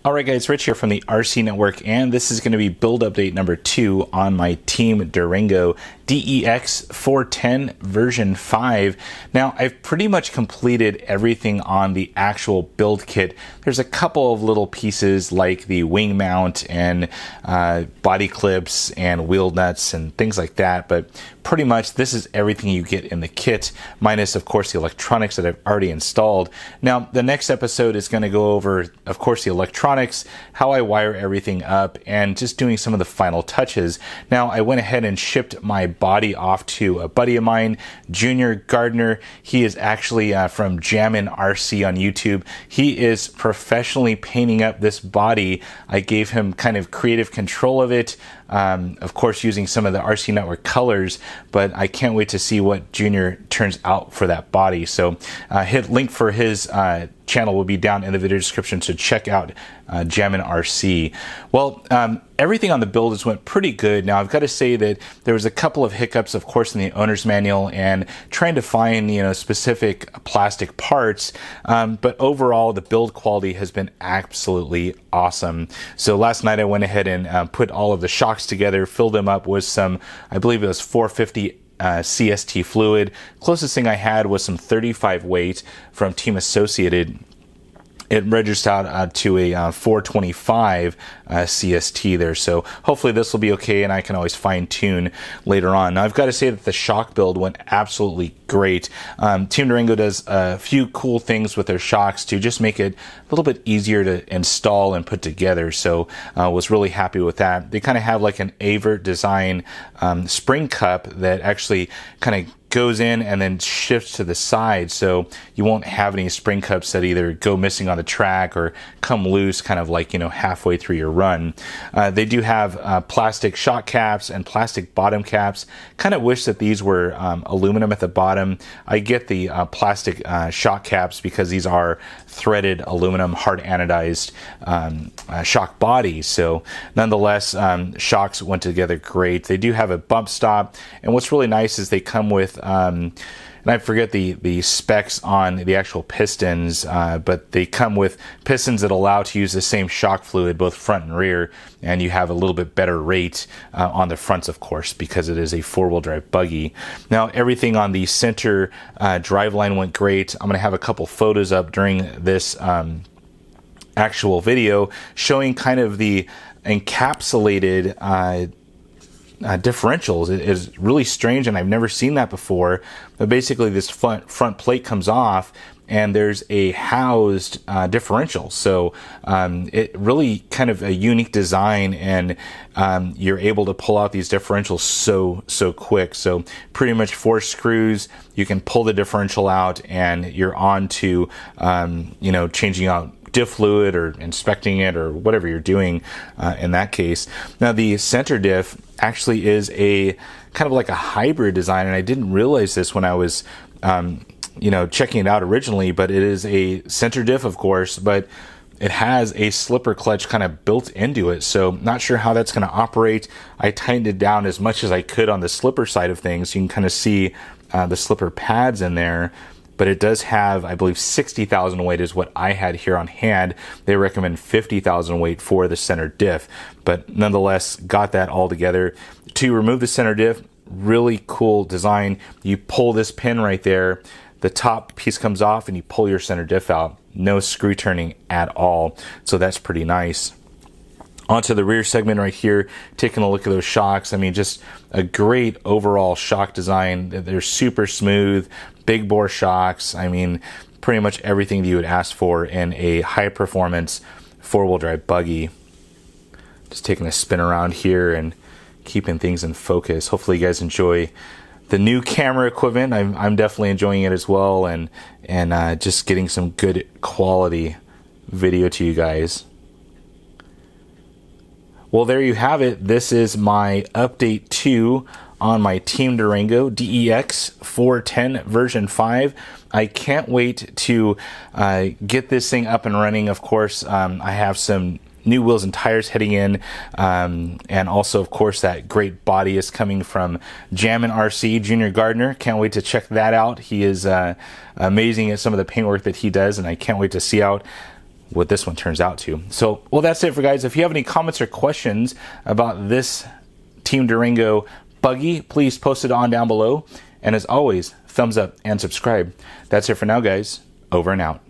Alright guys, Rich here from the RC Network, and this is going to be build update number 2 on my Team Durango DEX410 version 5. Now, I've pretty much completed everything on the actual build kit. There's a couple of little pieces like the wing mount and body clips and wheel nuts and things like that, but pretty much this is everything you get in the kit, minus of course the electronics that I've already installed. Now, the next episode is going to go over, of course, the electronics, how I wire everything up, and just doing some of the final touches. Now, I went ahead and shipped my body off to a buddy of mine, Junior Gardner. He is actually from Jammin' RC on YouTube. He is professionally painting up this body. I gave him kind of creative control of it, of course using some of the RC Network colors, but I can't wait to see what Junior turns out for that body. So hit link for his channel will be down in the video description, so check out Jammin' RC. Well, everything on the build has went pretty good. Now, I've got to say that there was a couple of hiccups, of course, in the owner's manual and trying to find, specific plastic parts, but overall the build quality has been absolutely awesome. So last night I went ahead and put all of the shocks together, filled them up with some, I believe it was 450 CST fluid. Closest thing I had was some 35 weight from Team Associated. It registered out to a 425 CST there, so hopefully this will be okay, and I can always fine tune later on. Now, I've got to say that the shock build went absolutely great. Team Durango does a few cool things with their shocks to just make it a little bit easier to install and put together, so was really happy with that. They kind of have like an Avert design spring cup that actually kind of goes in and then shifts to the side, so you won't have any spring cups that either go missing on the track or come loose kind of like, halfway through your run. They do have plastic shock caps and plastic bottom caps. Kind of wish that these were aluminum at the bottom. I get the plastic shock caps because these are threaded aluminum hard anodized shock bodies, so nonetheless shocks went together great. They do have a bump stop, and what's really nice is they come with and I forget the specs on the actual pistons, but they come with pistons that allow to use the same shock fluid both front and rear, and you have a little bit better rate on the fronts, of course, because it is a four-wheel drive buggy. Now, everything on the center driveline went great. I'm going to have a couple photos up during this actual video showing kind of the encapsulated differentials. It is really strange, and I've never seen that before. But basically, this front plate comes off, and there's a housed differential. So it really kind of a unique design, and you're able to pull out these differentials so quick. So pretty much 4 screws, you can pull the differential out, and you're on to changing out diff fluid or inspecting it or whatever you're doing in that case. Now, the center diff actually is a kind of like a hybrid design, and I didn't realize this when I was checking it out originally, but it is a center diff, of course, but it has a slipper clutch kind of built into it, so not sure how that's going to operate. I tightened it down as much as I could on the slipper side of things. You can kind of see the slipper pads in there, but it does have, I believe, 60,000 weight is what I had here on hand. They recommend 50,000 weight for the center diff, but nonetheless, got that all together. To remove the center diff, really cool design. You pull this pin right there, the top piece comes off, and you pull your center diff out. No screw turning at all, so that's pretty nice. Onto the rear segment right here, taking a look at those shocks. I mean, just a great overall shock design. They're super smooth, big bore shocks. I mean, pretty much everything that you would ask for in a high performance four-wheel drive buggy. Just taking a spin around here and keeping things in focus. Hopefully you guys enjoy the new camera equipment. I'm definitely enjoying it as well, and just getting some good quality video to you guys. Well, there you have it. This is my update 2 on my Team Durango DEX410 version 5. I can't wait to get this thing up and running. Of course, I have some new wheels and tires heading in, and also, of course, that great body is coming from Jammin' RC, Junior Gardner. Can't wait to check that out. He is amazing at some of the paintwork that he does, and I can't wait to see what this one turns out to. So, well, that's it for guys. If you have any comments or questions about this Team Durango buggy, please post it on down below. And as always, thumbs up and subscribe. That's it for now, guys. Over and out.